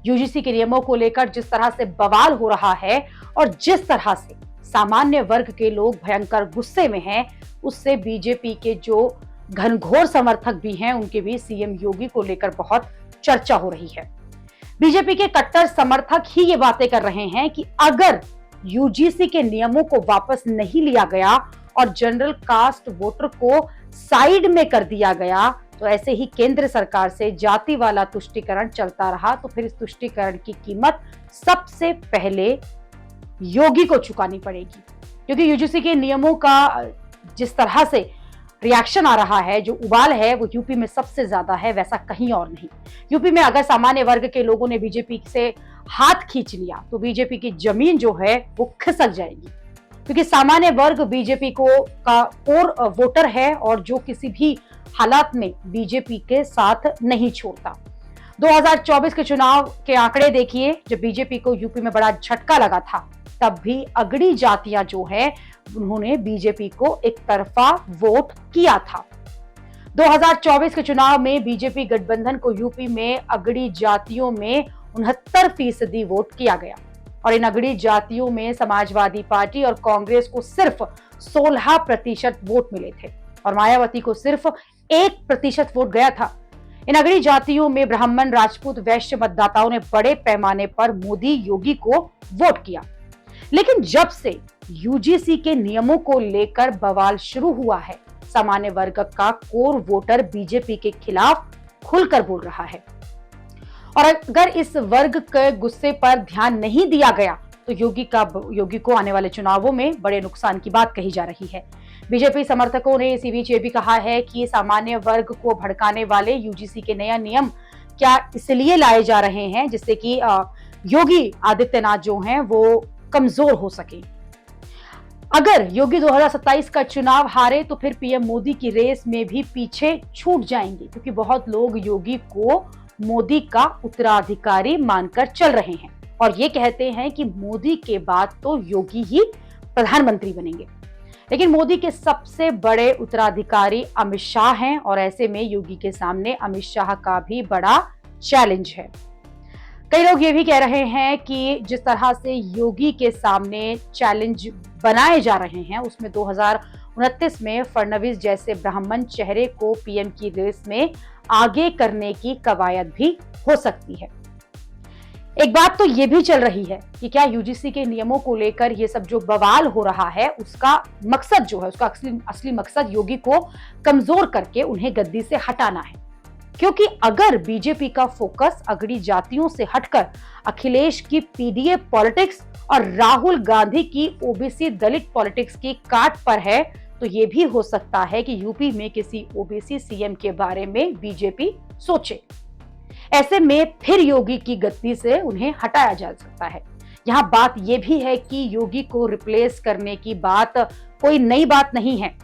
UGC के नियमों को लेकर जिस तरह से बवाल हो रहा है और जिस तरह से सामान्य वर्ग के लोग भयंकर गुस्से में हैं, उससे बीजेपी के जो घनघोर समर्थक भी हैं, उनके भी सीएम योगी को लेकर बहुत चर्चा हो रही है। बीजेपी के कट्टर समर्थक ही ये बातें कर रहे हैं कि अगर यूजीसी के नियमों को वापस नहीं लिया गया और जनरल कास्ट वोटर को साइड में कर दिया गया, तो ऐसे ही केंद्र सरकार से जाति वाला तुष्टीकरण चलता रहा तो फिर इस तुष्टीकरण की कीमत सबसे पहले योगी को चुकानी पड़ेगी। क्योंकि यूजीसी के नियमों का जिस तरह से रिएक्शन आ रहा है, जो उबाल है, वो यूपी में सबसे ज्यादा है, वैसा कहीं और नहीं। यूपी में अगर सामान्य वर्ग के लोगों ने बीजेपी से हाथ खींच लिया तो बीजेपी की जमीन जो है वो खिसक जाएगी। क्योंकि सामान्य वर्ग बीजेपी को का कोर वोटर है और जो किसी भी हालात में बीजेपी के साथ नहीं छोड़ता। 2024 के चुनाव के आंकड़े देखिए, जब बीजेपी को यूपी में बड़ा झटका लगा था, तब भी अगड़ी जातियां जो है उन्होंने बीजेपी को एक तरफा वोट किया था। 2024 के चुनाव में बीजेपी गठबंधन को यूपी में अगड़ी जातियों में 69% वोट किया गया और इन अगड़ी जातियों में समाजवादी पार्टी और कांग्रेस को सिर्फ 16% वोट मिले थे और मायावती को सिर्फ 1% वोट गया था। इन अगड़ी जातियों में ब्राह्मण, राजपूत, वैश्य मतदाताओं ने बड़े पैमाने पर मोदी योगी को वोट किया। लेकिन जब से यूजीसी के नियमों को लेकर बवाल शुरू हुआ है, सामान्य वर्ग का कोर वोटर बीजेपी के खिलाफ खुलकर बोल रहा है और अगर इस वर्ग के गुस्से पर ध्यान नहीं दिया गया तो योगी को आने वाले चुनावों में बड़े नुकसान की बात कही जा रही है। बीजेपी समर्थकों ने इसी बीच ये भी कहा है कि सामान्य वर्ग को भड़काने वाले यूजीसी के नया नियम क्या इसलिए लाए जा रहे हैं जिससे कि योगी आदित्यनाथ जो हैं वो कमजोर हो सके। अगर योगी 2027 का चुनाव हारे तो फिर पीएम मोदी की रेस में भी पीछे छूट जाएंगे, क्योंकि बहुत लोग योगी को मोदी का उत्तराधिकारी मानकर चल रहे हैं और ये कहते हैं कि मोदी के बाद तो योगी ही प्रधानमंत्री बनेंगे। लेकिन मोदी के सबसे बड़े उत्तराधिकारी अमित शाह हैं और ऐसे में योगी के सामने अमित शाह का भी बड़ा चैलेंज है। कई लोग ये भी कह रहे हैं कि जिस तरह से योगी के सामने चैलेंज बनाए जा रहे हैं, उसमें 2029 में फडणवीस जैसे ब्राह्मण चेहरे को पीएम की रेस में आगे करने की कवायद भी हो सकती है। एक बात तो ये भी चल रही है कि क्या यूजीसी के नियमों को लेकर ये सब जो बवाल हो रहा है, उसका मकसद जो है, उसका असली मकसद योगी को कमजोर करके उन्हें गद्दी से हटाना है। क्योंकि अगर बीजेपी का फोकस अगड़ी जातियों से हटकर अखिलेश की पीडीए पॉलिटिक्स और राहुल गांधी की ओबीसी दलित पॉलिटिक्स की काट पर है, तो ये भी हो सकता है कि यूपी में किसी ओबीसी सीएम के बारे में बीजेपी सोचे। ऐसे में फिर योगी की गद्दी से उन्हें हटाया जा सकता है। यहाँ बात यह भी है कि योगी को रिप्लेस करने की बात कोई नई बात नहीं है।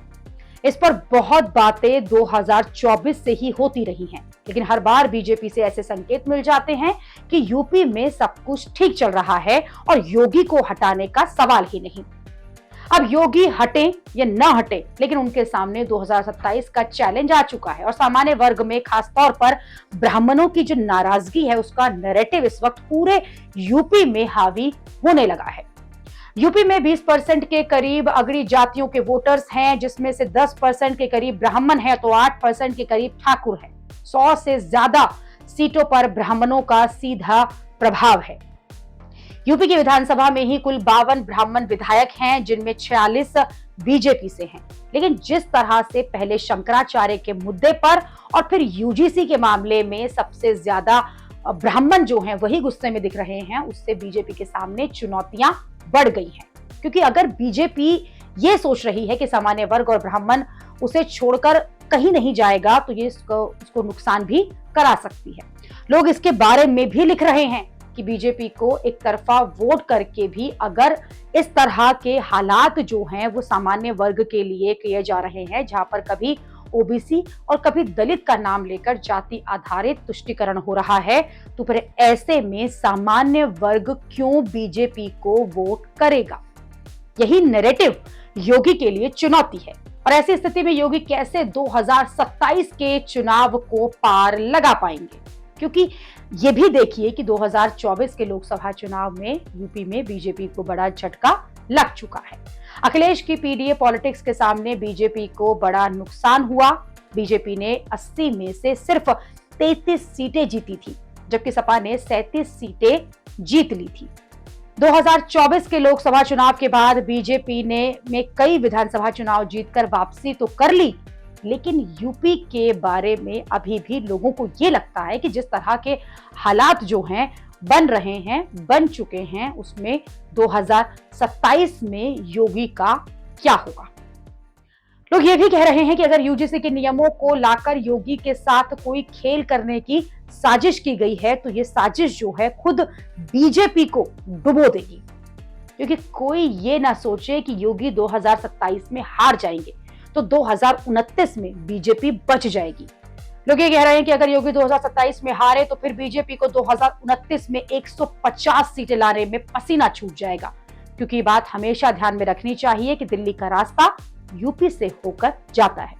इस पर बहुत बातें 2024 से ही होती रही हैं, लेकिन हर बार बीजेपी से ऐसे संकेत मिल जाते हैं कि यूपी में सब कुछ ठीक चल रहा है और योगी को हटाने का सवाल ही नहीं। अब योगी हटे या न हटे, लेकिन उनके सामने 2027 का चैलेंज आ चुका है और सामान्य वर्ग में खास तौर पर ब्राह्मणों की जो नाराजगी है, उसका नैरेटिव इस वक्त पूरे यूपी में हावी होने लगा है। यूपी में 20% के करीब अगड़ी जातियों के वोटर्स हैं, जिसमें से 10% के करीब ब्राह्मण हैं तो 8% के करीब ठाकुर हैं। 100 से ज्यादा सीटों पर ब्राह्मणों का सीधा प्रभाव है। यूपी की विधानसभा में ही कुल 52 ब्राह्मण विधायक हैं, जिनमें 46 बीजेपी से हैं। लेकिन जिस तरह से पहले शंकराचार्य के मुद्दे पर और फिर यूजीसी के मामले में सबसे ज्यादा ब्राह्मण जो हैं वही गुस्से में दिख रहे हैं, उससे बीजेपी के सामने चुनौतियां बढ़ गई हैं। क्योंकि अगर बीजेपी ये सोच रही है कि सामान्य वर्ग और ब्राह्मण उसे छोड़कर कहीं नहीं जाएगा, तो ये उसको नुकसान भी करा सकती है। लोग इसके बारे में भी लिख रहे हैं कि बीजेपी को एक तरफा वोट करके भी अगर इस तरह के हालात जो हैं वो सामान्य वर्ग के लिए किए जा रहे हैं, जहां पर कभी ओबीसी और कभी दलित का नाम लेकर जाति आधारित तुष्टीकरण हो रहा है, तो फिर ऐसे में सामान्य वर्ग क्यों बीजेपी को वोट करेगा? यही नैरेटिव योगी के लिए चुनौती है और ऐसी स्थिति में योगी कैसे 2027 के चुनाव को पार लगा पाएंगे? क्योंकि ये भी देखिए कि 2024 के लोकसभा चुनाव में यूपी में बीजेपी को बड़ा झटका लग चुका है। अखिलेश की पीडीए पॉलिटिक्स के सामने बीजेपी को बड़ा नुकसान हुआ। बीजेपी ने 80 में से सिर्फ 33 सीटें जीती थी, जबकि सपा ने 37 सीटें जीत ली थी। 2024 के लोकसभा चुनाव के बाद बीजेपी ने कई विधानसभा चुनाव जीतकर वापसी तो कर ली, लेकिन यूपी के बारे में अभी भी लोगों को ये लगता है कि जिस तरह के हालात जो हैं बन चुके हैं, उसमें 2027 में योगी का क्या होगा। लोग ये भी कह रहे हैं कि अगर यूजीसी के नियमों को लाकर योगी के साथ कोई खेल करने की साजिश की गई है, तो ये साजिश जो है खुद बीजेपी को डुबो देगी, क्योंकि कोई ये ना सोचे कि योगी 2027 में हार जाएंगे तो 2029 में बीजेपी बच जाएगी। लोग ये कह रहे हैं कि अगर योगी 2027 में हारे तो फिर बीजेपी को 2029 में 150 सीटें लाने में पसीना छूट जाएगा, क्योंकि ये बात हमेशा ध्यान में रखनी चाहिए कि दिल्ली का रास्ता यूपी से होकर जाता है।